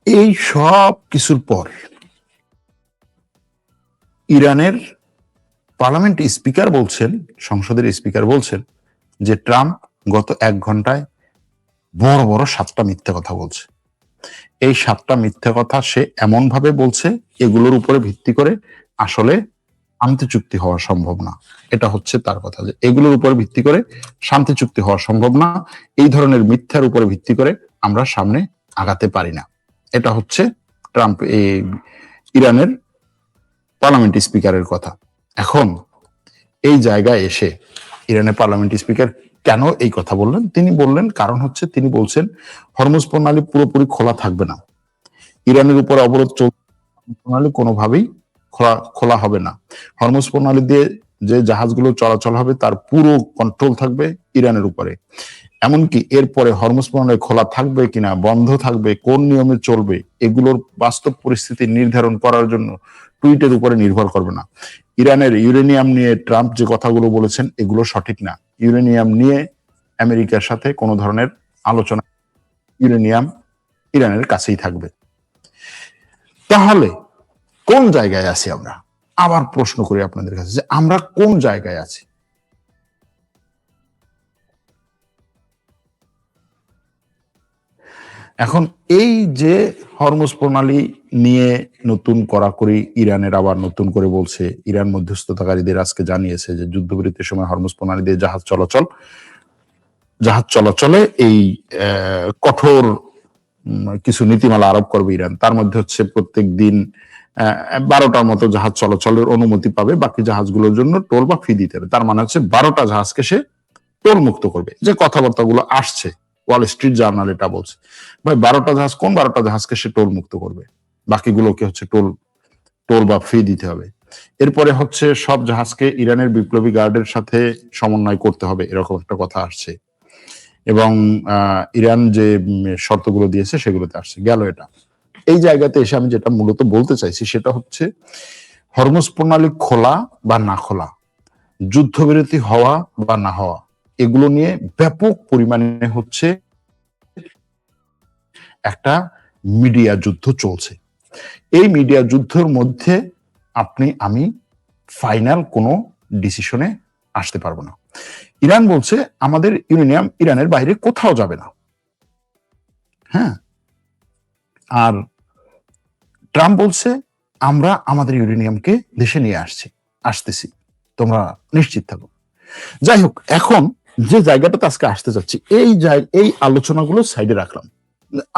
এই সব কিছুর পর ইরানের পার্লামেন্ট স্পিকার বলছেন, সংসদের স্পিকার বলছেন যে ট্রাম্প গত 1 ঘন্টায় বড় বড় 7টা মিথ্যা কথা বলছে। এই 7টা মিথ্যা কথা সে এমন ভাবে বলছে, এগুলোর উপরে ভিত্তি করে আসলে শান্তি চুক্তি হওয়া সম্ভব না। এটা হচ্ছে তার কথা, যে এগুলোর উপরে ভিত্তি করে শান্তি চুক্তি হওয়া সম্ভব না, এই ধরনের মিথ্যার উপরে ভিত্তি করে আমরা সামনে আগাতে পারি না। এটা হচ্ছে ট্রাম্প ইরানের পার্লামেন্ট স্পিকারের কথা। এখন এই জায়গায় এসে ইরানের পার্লামেন্ট স্পিকার কেন এই কথা বললেন? তিনি বললেন কারণ হচ্ছে তিনি বলছেন হরমুজ প্রণালী পুরোপুরি খোলা থাকবে না, ইরানের উপর অবরোধ প্রণালী কোনোভাবেই খোলা হবে না। হরমুজ প্রণালী দিয়ে যে জাহাজগুলো চলাচল হবে তার পুরো কন্ট্রোল থাকবে ইরানের উপরে। এমনকি এরপরে হরমুজ প্রণালী খোলা থাকবে কিনা, বন্ধ থাকবে, কোন নিয়মে চলবে, এগুলোর বাস্তব পরিস্থিতি নির্ধারণ করার জন্য টুইটের উপরে নির্ভর করবে না। ইরানের ইউরেনিয়াম নিয়ে ট্রাম্প যে কথাগুলো বলেছেন এগুলো সঠিক না। ইউরেনিয়াম নিয়ে আমেরিকার সাথে কোনো ধরনের আলোচনা, ইউরেনিয়াম ইরানের কাছেই থাকবে। তাহলে কোন জায়গায় আছি আমরা? আবার প্রশ্ন করি আপনাদের কাছে যে আমরা কোন জায়গায় আছি? এখন এই যে হরমুজ প্রণালী নিয়ে নতুন কড়াকড়ি ইরানের আবার নতুন করে বলছে, ইরান মধ্যস্থতাকারীদের আজকে জানিয়েছে যে যুদ্ধবিরতির সময় হরমুজ প্রণালী দিয়ে জাহাজ চলাচলে এই কঠোর কিছু নীতিমালা আরোপ করবে ইরান। তার মধ্যে হচ্ছে প্রত্যেক দিন 12টার মতো জাহাজ চলাচলের অনুমতি পাবে, বাকি জাহাজগুলোর জন্য টোল বা ফি দিতে হবে। তার মানে হচ্ছে 12টা জাহাজকে সে টোল মুক্ত করবে। যে কথাবার্তাগুলো আসছে, ওয়াল স্ট্রিট জার্নাল এটা বলছে, ভাই 12টা জাহাজ, কোন 12টা জাহাজকে সে টোল মুক্ত করবে? বাকিগুলোকে হচ্ছে টোল বা ফি দিতে হবে। এরপরে হচ্ছে সব জাহাজকে ইরানের বিপ্লবী গার্ডের সাথে সমন্বয় করতে হবে, এরকম একটা কথা আসছে। এবং ইরান যে শর্তগুলো দিয়েছে সেগুলোতে আসছে। গেল এটা। এই জায়গাতে এসে আমি যেটা মূলত বলতে চাইছি সেটা হচ্ছে হরমুজ প্রণালী খোলা বা না খোলা, যুদ্ধবিরতি হওয়া বা না হওয়া, এগুলো নিয়ে ব্যাপক পরিমাণে হচ্ছে একটা মিডিয়া যুদ্ধ চলছে। এই মিডিয়া যুদ্ধের মধ্যে আমি ফাইনাল কোনো ডিসিশনে আসতে পারবো না। ইরান বলছে আমাদের ইউরেনিয়াম ইরানের বাইরে কোথাও যাবে না। হ্যাঁ, আর ট্রাম্প বলছে আমরা আমাদের ইউরেনিয়ামকে দেশে নিয়ে আসতেছি, তোমরা নিশ্চিত থাকো। যাই হোক, এখন যে জায়গাটাতে আজকে আসতে চাচ্ছি, এই আলোচনাগুলো সাইডে রাখলাম,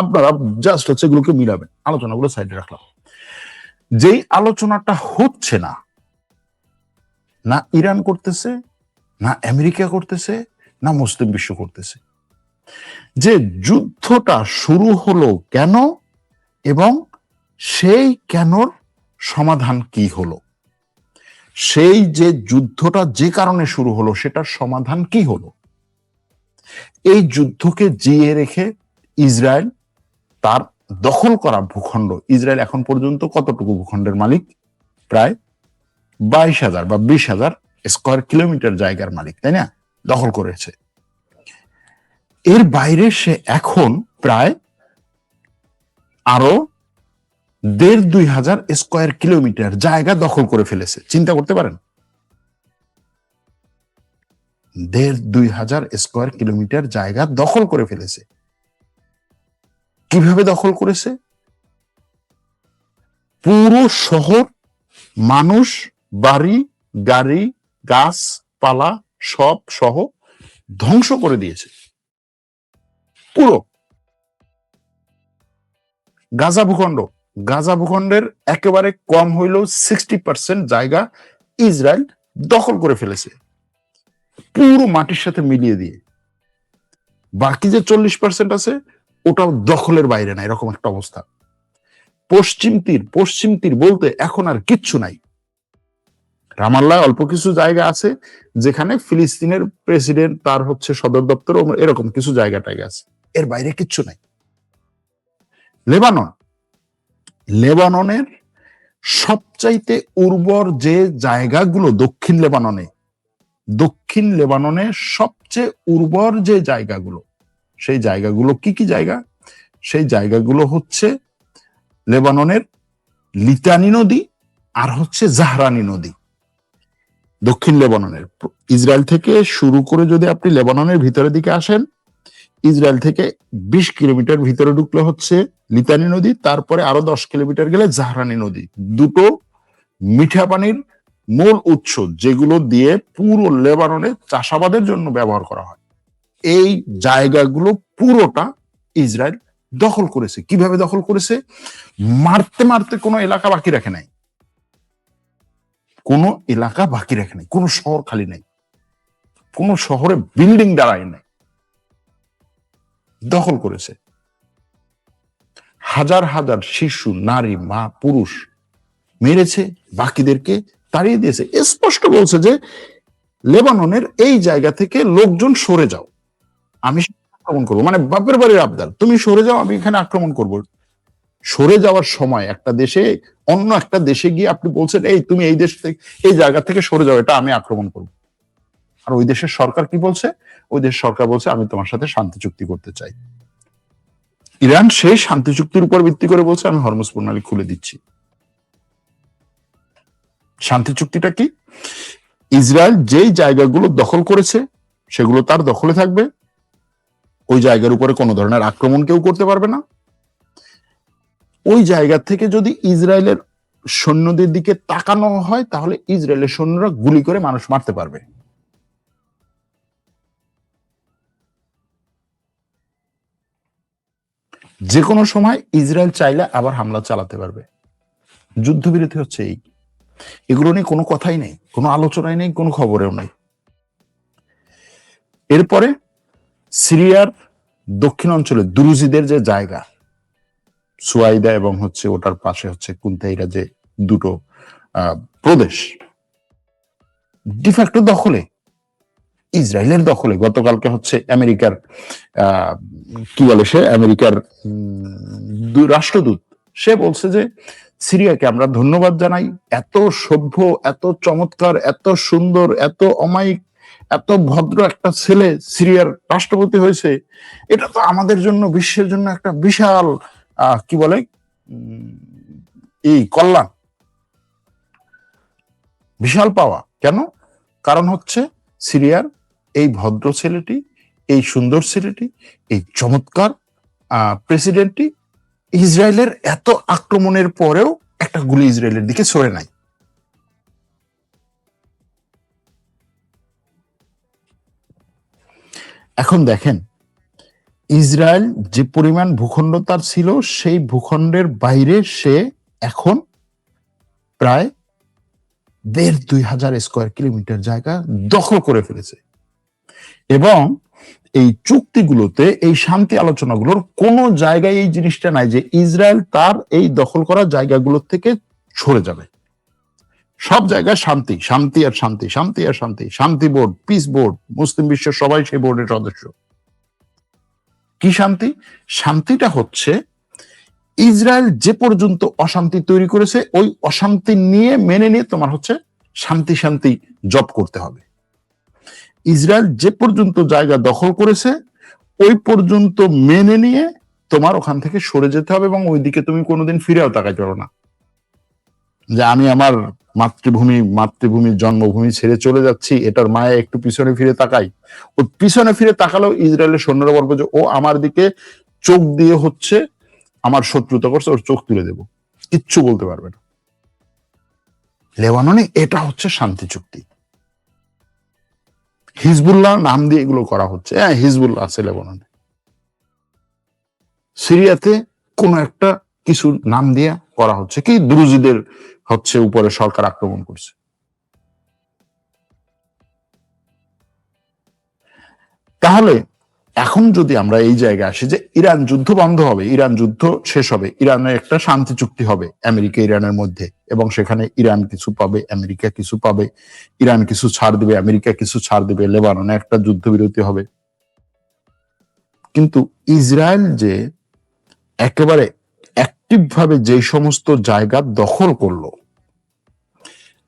আপনারা জাস্ট হচ্ছে এগুলোকে মিলাবেন, আলোচনাগুলো সাইডে রাখলাম। যেই আলোচনাটা হচ্ছে না, না ইরান করতেছে, না আমেরিকা করতেছে, না মুসলিম বিশ্ব করতেছে, যে যুদ্ধটা শুরু হলো কেন এবং সেই কেনর সমাধান কি হলো, সেই যে যুদ্ধটা যে কারণে শুরু হলো সেটার সমাধান কি হলো। এই যুদ্ধকে জিয়ে রেখে ইসরায়েল তার দখল করা ভূখণ্ড, ইসরায়েল এখন পর্যন্ত কতটুকু ভূখণ্ডের মালিক? প্রায় 22,000 বা 20,000 স্কয়ার কিলোমিটার জায়গার মালিক, তাই না? দখল করেছে। এর বাইরে সে এখন প্রায় আরো 1,500-2,000 স্কয়ার কিলোমিটার জায়গা দখল করে ফেলেছে। চিন্তা করতে পারেন, 1,500-2,000 স্কয়ার কিলোমিটার জায়গা দখল করে ফেলেছে। কিভাবে দখল করেছে? পুরো শহর, মানুষ, বাড়ি, গাড়ি, গাছপালা সব সহ ধ্বংস করে দিয়েছে। পুরো গাজা ভূখণ্ড, গাজা ভূখণ্ডের একেবারে কম হইলেও 60% জায়গা ইসরায়েল দখল করে ফেলেছে, পুরো মাটির সাথে মিলিয়ে দিয়ে। বাকি যে 40% আছে ওটাও দখলের বাইরে না, এরকম একটা অবস্থা। পশ্চিম তীর বলতে এখন আর কিচ্ছু নাই। রামাল্লায় অল্প কিছু জায়গা আছে যেখানে ফিলিস্তিনের প্রেসিডেন্ট, তার হচ্ছে সদর দপ্তর, এরকম কিছু জায়গাটাই আছে, এর বাইরে কিচ্ছু নাই। লেবাননের সবচাইতে উর্বর যে জায়গাগুলো দক্ষিণ লেবাননে সবচেয়ে উর্বর যে জায়গাগুলো, সেই জায়গাগুলো কি কি জায়গা? সেই জায়গাগুলো হচ্ছে লেবাননের লিতানি নদী আর হচ্ছে জাহরানি নদী। দক্ষিণ লেবাননের ইসরায়েল থেকে শুরু করে যদি আপনি লেবাননের ভিতরের দিকে আসেন, ইসরায়েল থেকে 20 কিলোমিটার ভিতরে ঢুকলে হচ্ছে লিতানি নদী, তারপরে আরো 10 কিলোমিটার গেলে জাহরানি নদী। দুটো মিঠা পানির মূল উৎস যেগুলো দিয়ে পুরো লেবাননে চাষাবাদের জন্য ব্যবহার করা হয়। এই জায়গাগুলো পুরোটা ইসরায়েল দখল করেছে। কিভাবে দখল করেছে? মারতে মারতে কোনো এলাকা বাকি রাখে নাই, কোনো এলাকা বাকি রাখে নাই, কোনো শহর খালি নাই, কোনো শহরে বিল্ডিং দাঁড়ায় নাই, দখল করেছে। হাজার হাজার শিশু, নারী, মা, পুরুষ মেরেছে, বাকিদেরকে তাড়িয়ে দিয়েছে। স্পষ্ট বলছে যে লেবাননের এই জায়গা থেকে লোকজন সরে যাও, আমি আক্রমণ করবো। মানে বাপের বাড়ির আবদার, তুমি সরে যাও, আমি এখানে আক্রমণ করব। সরে যাওয়ার সময় একটা দেশে অন্য একটা দেশে গিয়ে আপনি বলছেন এই তুমি এই দেশ থেকে, এই জায়গা থেকে সরে যাও, এটা আমি আক্রমণ করব। আর ওই দেশের সরকার কি বলছে? ওই দেশের সরকার বলছে আমি তোমার সাথে শান্তি চুক্তি করতে চাই। ইরান সেই শান্তি চুক্তির উপর ভিত্তি করে বলছে আমি হরমুজ প্রণালী খুলে দিচ্ছি। শান্তি চুক্তিটা কি? ইসরায়েল যেই জায়গাগুলো দখল করেছে সেগুলো তার দখলে থাকবে, ওই জায়গার উপরে কোনো ধরনের আক্রমণ কেউ করতে পারবে না। ওই জায়গা থেকে যদি ইসরায়েলের সৈন্যদের দিকে তাকানো হয় তাহলে ইসরায়েলের সৈন্যরা গুলি করে মানুষ মারতে পারবে। যে কোনো সময় ইসরায়েল চাইলে আবার হামলা চালাতে পারবে। যুদ্ধবিরতি হচ্ছে এই, এগুলো নিয়ে কোনো কথাই নেই, কোনো আলোচনাই নেই, কোনো খবরেও নেই। এরপরে সিরিয়ার দক্ষিণ অঞ্চলে দুরুজিদের যে জায়গা, সুয়াইদা এবং হচ্ছে ওটার পাশে হচ্ছে কুনতাইরা, যে দুটো প্রদেশ ডিফ্যাক্টো দখলে, ইসরায়েলের দখলে। গতকালকে হচ্ছে আমেরিকার কি বলে সে, আমেরিকার রাষ্ট্রদূত, সে বলছে যে সিরিয়াকে আমরা ধন্যবাদ জানাই, এত সভ্য, এত চমৎকার, এত সুন্দর, এত অমায়িক, এত ভদ্র একটা ছেলে সিরিয়ার রাষ্ট্রপতি হয়েছে। এটা তো আমাদের জন্য, বিশ্বের জন্য একটা বিশাল কি বলে এই কল্যাণ, বিশাল পাওয়া। কেন? কারণ হচ্ছে সিরিয়ার এই ভদ্র ছেলেটি, এই সুন্দর ছেলেটি, এই চমৎকার প্রেসিডেন্টটি ইসরায়েলের এত আক্রমণের পরেও একটা গুলি ইসরায়েলের দিকে ছড়ে নাই। এখন দেখেন ইসরায়েল যে পরিমাণ ভূখণ্ড তার ছিল, সেই ভূখণ্ডের বাইরে সে এখন প্রায় 1,500 স্কোয়ার কিলোমিটার জায়গা দখল করে ফেলেছে। এবং এই চুক্তিগুলোতে, এই শান্তি আলোচনাগুলোর কোনো জায়গায় এই জিনিসটা নাই যে ইসরায়েল তার এই দখল করা জায়গাগুলোর থেকে সরে যাবে। সব জায়গায় শান্তি, শান্তি আর শান্তি, শান্তি আর শান্তি। শান্তি বোর্ড, পিস বোর্ড, মুসলিম বিশ্বের সবাই সেই বোর্ডের সদস্য। কি শান্তি? শান্তিটা হচ্ছে ইসরায়েল যে পর্যন্ত অশান্তি তৈরি করেছে, ওই অশান্তি নিয়ে মেনে নিয়ে তোমার হচ্ছে শান্তি শান্তি জব করতে হবে। ইসরায়েল যে পর্যন্ত জায়গা দখল করেছে ওই পর্যন্ত মেনে নিয়ে তোমার ওখান থেকে সরে যেতে হবে, এবং ওইদিকে তুমি কোনোদিন ফিরেও তাকাইতে পারো না যে আমি আমার মাতৃভূমি জন্মভূমি ছেড়ে চলে যাচ্ছি, এটার মায়ে একটু পিছনে ফিরে তাকাই। ও পিছনে ফিরে তাকালেও ইসরায়েলের সৈন্যরা বলবে যে ও আমার দিকে চোখ দিয়ে হচ্ছে আমার শত্রুতা করছে, ওর চোখ তুলে দেব, কিচ্ছু বলতে পারবে না। লেবাননে এটা হচ্ছে শান্তি চুক্তি। হিজবুল্লাহ নাম দিয়ে এগুলো করা হচ্ছে। হ্যাঁ, হিজবুল্লাহ আছে লেবাননে। সিরিয়াতে কোন একটা কিছু নাম দিয়ে করা হচ্ছে কি, দ্রুজিদের হচ্ছে উপরে সরকার আক্রমণ করছে। তাহলে এখন যদি আমরা এই জায়গায় আসি যে ইরান যুদ্ধ বন্ধ হবে, ইরান যুদ্ধ শেষ হবে, ইরানের একটা শান্তি চুক্তি হবে আমেরিকা ইরানের মধ্যে, এবং সেখানে ইরান কিছু পাবে, আমেরিকা কিছু পাবে, ইরান কিছু ছাড় দিবে, আমেরিকা কিছু ছাড় দিবে, লেবাননে একটা যুদ্ধবিরতি হবে। কিন্তু ইসরায়েল যে একেবারে অ্যাক্টিভ ভাবে যে সমস্ত জায়গা দখল করলো,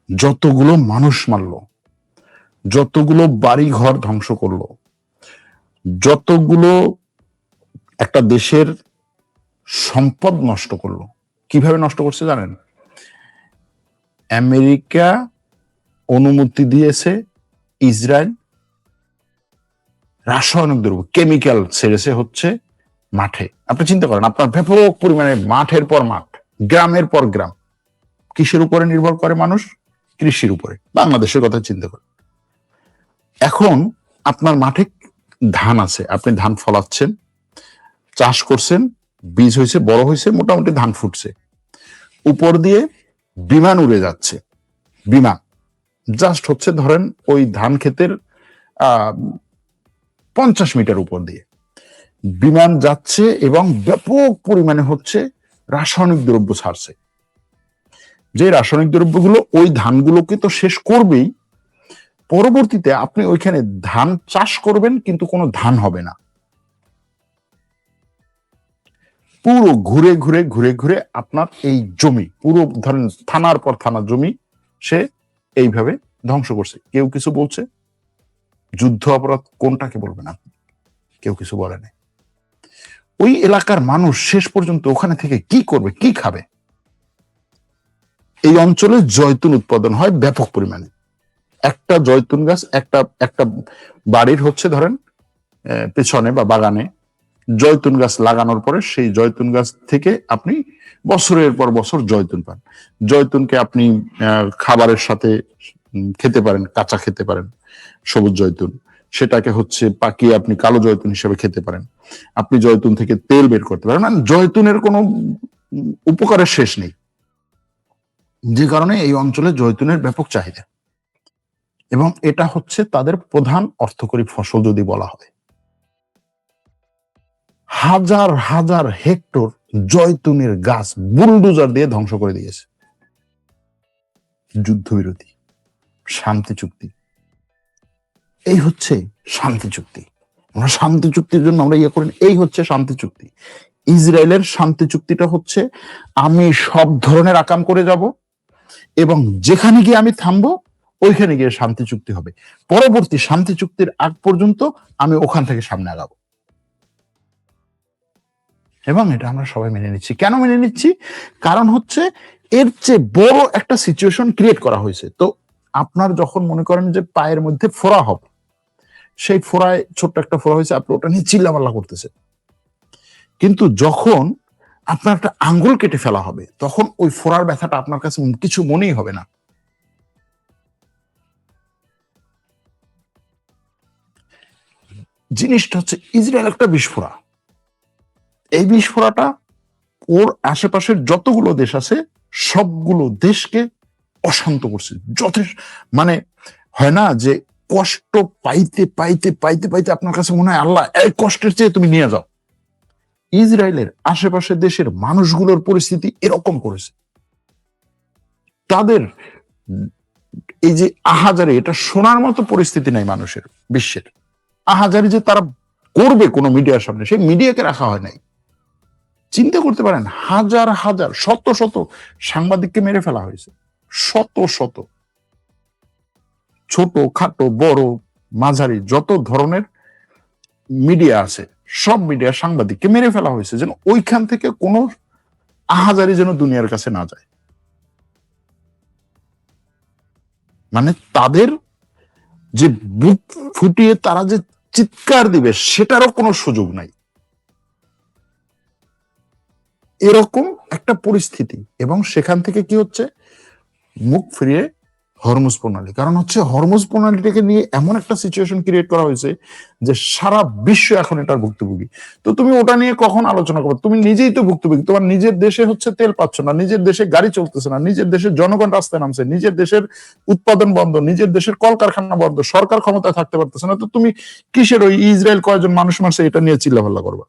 যতগুলো মানুষ মারলো, যতগুলো বাড়ি ঘর ধ্বংস করলো, যতগুলো একটা দেশের সম্পদ নষ্ট করলো। কিভাবে নষ্ট করছে জানেন? আমেরিকা অনুমতি দিয়েছে ইসরায়েল রাসায়নিক দ্রব্য, কেমিক্যাল ছেড়েছে হচ্ছে মাঠে। আপনি চিন্তা করেন, আপনার ব্যাপক পরিমাণে মাঠের পর মাঠ, গ্রামের পর গ্রাম, কিসের উপরে নির্ভর করে মানুষ? কৃষির উপরে। বাংলাদেশের কথা চিন্তা করেন, এখন আপনার মাঠে ধান আছে, আপনি ধান ফলাচ্ছেন, চাষ করছেন, বীজ হয়েছে, বড় হয়েছে, মোটামুটি ধান ফুটছে, উপর দিয়ে বিমান উড়ে যাচ্ছে। বিমান জাস্ট হচ্ছে ধরেন ওই ধান ক্ষেতের 50 মিটার উপর দিয়ে বিমান যাচ্ছে এবং ব্যাপক পরিমাণে হচ্ছে রাসায়নিক দ্রব্য ছাড়ছে। যে রাসায়নিক দ্রব্যগুলো ওই ধানগুলোকে তো শেষ করবেই, পরবর্তীতে আপনি ওইখানে ধান চাষ করবেন কিন্তু কোনো ধান হবে না। পুরো ঘুরে ঘুরে ঘুরে ঘুরে আপনার এই জমি, পুরো ধরেন থানার পর থানা জমি সে এইভাবে ধ্বংস করছে। কেউ কিছু বলছে? যুদ্ধ অপরাধ কোনটাকে বলবেন আপনি? কেউ কিছু বলে নাই। ওই এলাকার মানুষ শেষ পর্যন্ত ওখানে থেকে কি করবে, কি খাবে? এই অঞ্চলে জয়তুন উৎপাদন হয় ব্যাপক পরিমাণে। একটা জয়তুন গাছ, একটা বাড়ির হচ্ছে ধরেন পেছনে বা বাগানে জয়তুন গাছ লাগানোর পরে সেই জয়তুন গাছ থেকে আপনি বছরের পর বছর জয়তুন পান। জয়তুনকে আপনি খাবারের সাথে খেতে পারেন, কাঁচা খেতে পারেন সবুজ জয়তুন, সেটাকে হচ্ছে পাকিয়ে আপনি কালো জয়তুন হিসেবে খেতে পারেন, আপনি জয়তুন থেকে তেল বের করতে পারেন। মানে জয়তুনের কোনো উপকারের শেষ নেই, যে কারণে এই অঞ্চলে জয়তুনের ব্যাপক চাহিদা, এবং এটা হচ্ছে তাদের প্রধান অর্থকরী ফসল যদি বলা হয়। হাজার হাজার হেক্টর জয়তুনের গাছ বুলডোজার দিয়ে ধ্বংস করে দিয়েছে। যুদ্ধবিরতি, শান্তি চুক্তি, এই হচ্ছে শান্তি চুক্তি। আমরা শান্তি চুক্তির জন্য আমরা ইয়ে করি, এই হচ্ছে শান্তি চুক্তি। ইসরায়েলের শান্তি চুক্তিটা হচ্ছে আমি সব ধরনের আকাম করে যাব এবং যেখানে গিয়ে আমি থামবো ওইখানে গিয়ে শান্তি চুক্তি হবে। পরবর্তী শান্তি চুক্তির আগ পর্যন্ত আমি ওখান থেকে সামনে আগাবো। এবং এটা আমরা সবাই মেনে নিচ্ছি। কেন মেনে নিচ্ছি? কারণ হচ্ছে এর চেয়ে বড় একটা সিচুয়েশন ক্রিয়েট করা হয়েছে। তো আপনার যখন মনে করেন যে পায়ের মধ্যে ফোড়া হবে, সেই ফোড়ায় ছোট্ট একটা ফোড়া হয়েছে, আপনি ওটা নিয়ে চিল্লাপাল্লা করতেছে, কিন্তু যখন আপনার একটা আঙ্গুল কেটে ফেলা হবে তখন ওই ফোড়ার ব্যথাটা আপনার কাছে কিছু মনেই হবে না। জিনিসটা হচ্ছে ইসরায়েল একটা বিস্ফোরা। এই বিস্ফোরাটা ওর আশেপাশের যতগুলো দেশ আছে সবগুলো দেশকে অশান্ত করছে। যথেষ্ট, মানে হয় না যে কষ্ট পাইতে পাইতে পাইতে পাইতে আপনার কাছে মনে হয় আল্লাহ এই কষ্টের চেয়ে তুমি নিয়ে যাও। ইসরায়েলের আশেপাশের দেশের মানুষগুলোর পরিস্থিতি এরকম করেছে। তাদের এই যে আহাজারি, এটা শোনার মতো পরিস্থিতি নাই মানুষের, বিশ্বের আহাজারি যে তারা করবে কোনো মিডিয়ার সামনে, সেই মিডিয়াকে রাখা হয় নাই। চিন্তা করতে পারেন, হাজার হাজার শত শত সাংবাদিককে মেরে ফেলা হয়েছে, শত শত, ছোট খাটো বড় মাঝারি যত ধরনের মিডিয়া আছে সব মিডিয়া সাংবাদিককে মেরে ফেলা হয়েছে, যেন ওইখান থেকে কোনো আহাজারি যেন দুনিয়ার কাছে না যায়। মানে তাদের যে বুক ফুটিয়ে তারা যে চিৎকার দিবে সেটারও কোনো সুযোগ নাই। এরকম একটা পরিস্থিতি, এবং সেখান থেকে কি হচ্ছে, মুখ ফিরিয়ে হরমুজ প্রণালী, কারণ হচ্ছে হরমুজ প্রণালীটাকে নিয়ে এমন একটা সিচুয়েশন ক্রিয়েট করা হয়েছে যে সারা বিশ্ব এখন এটার ভুক্তভোগী। তো তুমি ওটা নিয়ে কখন আলোচনা করবে? তুমি নিজেই তো ভুক্তভোগী, তোমার নিজের দেশে হচ্ছে তেল পাচ্ছ না, নিজের দেশে গাড়ি চলতেছে না, নিজের দেশের জনগণ রাস্তায় নামছে, নিজের দেশের উৎপাদন বন্ধ, নিজের দেশের কলকারখানা বন্ধ, সরকার ক্ষমতায় থাকতে পারতেছে না, তো তুমি কিসের ওই ইসরায়েল কয়েকজন মানুষ মারছে এটা নিয়ে চিল্লাফাল্লা করবা?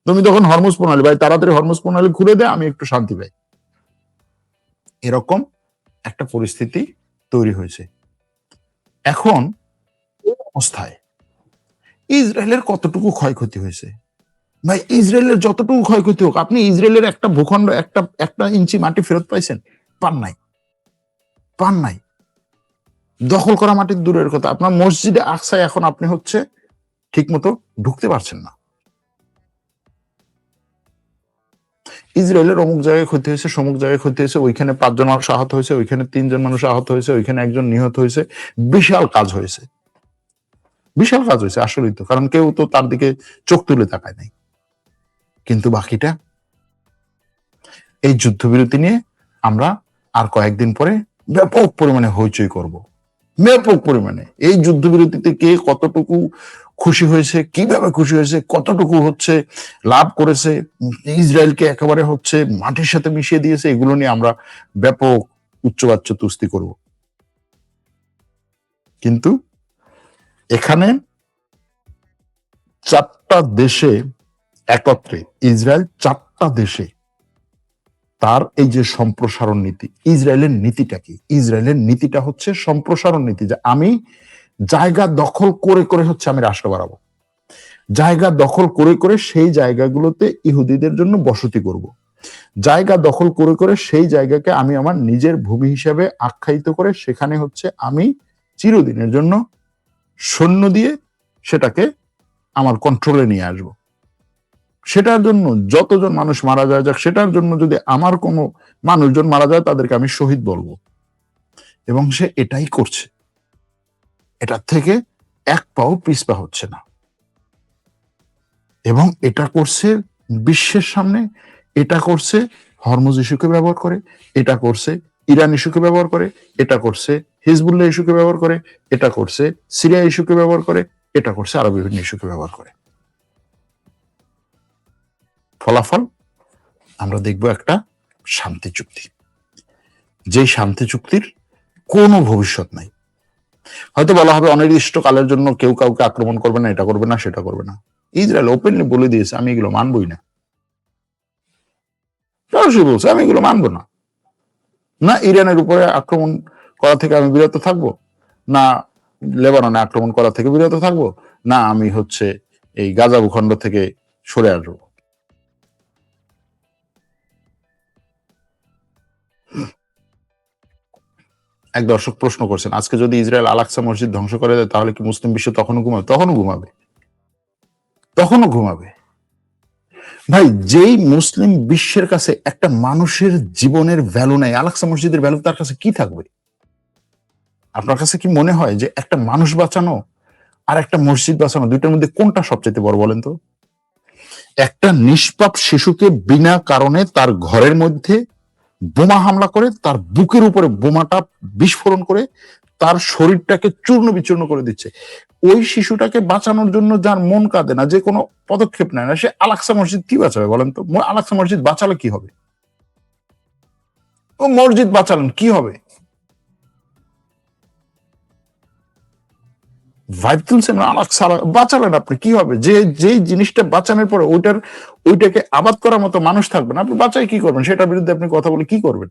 তুমি তখন হরমুজ প্রণালী, ভাই তাড়াতাড়ি হরমুজ প্রণালী খুলে দে, আমি একটু শান্তি পাই। এরকম একটা পরিস্থিতি তৈরি হয়েছে। এখন এই অবস্থায় ইসরায়েলের কতটুকু ক্ষয়ক্ষতি হয়েছে? ভাই ইসরায়েলের যতটুকু ক্ষয়ক্ষতি হোক, আপনি ইসরায়েলের একটা ভূখণ্ড, একটা ইঞ্চি মাটি ফেরত পাইছেন? পান নাই, পান নাই। দখল করা মাটির দূরের কথা, আপনার মসজিদে আকসায় এখন আপনি হচ্ছে ঠিক মতো ঢুকতে পারছেন না। ইসরায়েলের অমুক জায়গায় ক্ষতি হয়েছে, সমুক জায়গায় ক্ষতি হয়েছে, ওইখানে 5 জন মানুষ আহত হয়েছে, ওইখানে 3 জন মানুষ আহত হয়েছে, ওইখানে 1 জন নিহত হয়েছে। বিশাল কাজ হয়েছে, বিশাল কাজ হয়েছে আসলেই তো, কারণ কেউ তো তার দিকে চোখ তুলে তাকায় নাই। কিন্তু বাকিটা, এই যুদ্ধবিরতি নিয়ে আমরা আর কয়েকদিন পরে ব্যাপক পরিমাণে হইচই করব, ব্যাপক পরিমাণে। এই যুদ্ধবিরতিতে কে কতটুকু খুশি হয়েছে, কিভাবে খুশি হয়েছে, কতটুকু হচ্ছে লাভ করেছে, ইসরায়েলকে একেবারে হচ্ছে মাটির সাথে মিশিয়ে দিয়েছে, এগুলো নিয়ে আমরা ব্যাপক উচ্চবাচ্য তুস্তি করব। কিন্তু এখানে 4টা দেশে একত্রে, ইসরায়েল 4টা দেশে তার এই যে সম্প্রসারণ নীতি, ইসরায়েলের নীতিটা কি? ইসরায়েলের নীতিটা হচ্ছে সম্প্রসারণ নীতি, যে আমি জায়গা দখল করে করে হচ্ছে আমি রাষ্ট্র বাড়াবো, জায়গা দখল করে করে সেই জায়গাগুলোতে ইহুদিদের জন্য বসতি করব, জায়গা দখল করে করে সেই জায়গাকে আমি আমার নিজের ভূমি হিসেবে আখ্যায়িত করে সেখানে হচ্ছে আমি চিরদিনের জন্য সৈন্য দিয়ে সেটাকে আমার কন্ট্রোলে নিয়ে আসব। সেটার জন্য যতজন মানুষ মারা যায় যাক, সেটার জন্য যদি আমার কোনো মানুষজন মারা যায় তাদেরকে আমি শহীদ বলবো। এবং সে এটাই করছে, এটার থেকে এক পাও পিছপা হচ্ছে না, এবং এটা করছে বিশ্বের সামনে, এটা করছে হরমুজ ইস্যুকে ব্যবহার করে, এটা করছে ইরান ইস্যুকে ব্যবহার করে, এটা করছে হিজবুল্লাহ ইস্যুকে ব্যবহার করে, এটা করছে সিরিয়া ইস্যুকে ব্যবহার করে, এটা করছে আরো বিভিন্ন ইস্যুকে ব্যবহার করে। ফলাফল আমরা দেখব একটা শান্তি চুক্তি, যে শান্তি চুক্তির কোনো ভবিষ্যৎ নাই। হয়তো বলা হবে অনির্দিষ্টকালের জন্য কেউ কাউকে আক্রমণ করবে না, এটা করবে না, সেটা করবে না। ইসরায়েল ওপেনলি বলে দিয়েছে আমি এগুলো মানবই না, সরাসরি বলছে আমি এগুলো মানবো না। না ইরানের উপরে আক্রমণ করা থেকে আমি বিরত থাকবো, না লেবাননে আক্রমণ করা থেকে বিরত থাকবো, না আমি হচ্ছে এই গাজা ভূখণ্ড থেকে সরে আসবো। এক দর্শক প্রশ্ন করছেন, আজকে যদি ইসরায়েল আল আকসা মসজিদ ধ্বংস করে দেয় তাহলে কি মুসলিম বিশ্ব তখনও ঘুমাবে? তখনও ঘুমাবে, তখনও ঘুমাবে। ভাই যেই মুসলিম বিশ্বের কাছে একটা মানুষের জীবনের ভ্যালু নাই, আল আকসা মসজিদের ভ্যালু তার কাছে কি থাকবে? আপনার কাছে কি মনে হয় যে একটা মানুষ বাঁচানো আর একটা মসজিদ বাঁচানো, দুইটার মধ্যে কোনটা সবচেয়ে বড় বলেন তো? একটা নিষ্পাপ শিশুকে বিনা কারণে তার ঘরের মধ্যে বোমা হামলা করে, তার বুকের উপরে বোমাটা বিস্ফোরণ করে তার শরীরটাকে চূর্ণ বিচূর্ণ করে দিচ্ছে, ওই শিশুটাকে বাঁচানোর জন্য যার মন কাঁদে না, যে কোনো পদক্ষেপ নেয় না, সে আল আকসা মসজিদ কি বাঁচাবে বলেন তো? আল আকসা মসজিদ বাঁচালে কি হবে? ও মসজিদ বাঁচালেন কি হবে? ভাইব তুলছেন, আল আকসা বাঁচালেন আপনি কি হবে? যে জিনিসটা বাঁচানোর পরে ওইটাকে আবাদ করার মতো মানুষ থাকবে না, আপনি বাঁচাই কি করবেন? সেটার বিরুদ্ধে আপনি কথা বলে কি করবেন?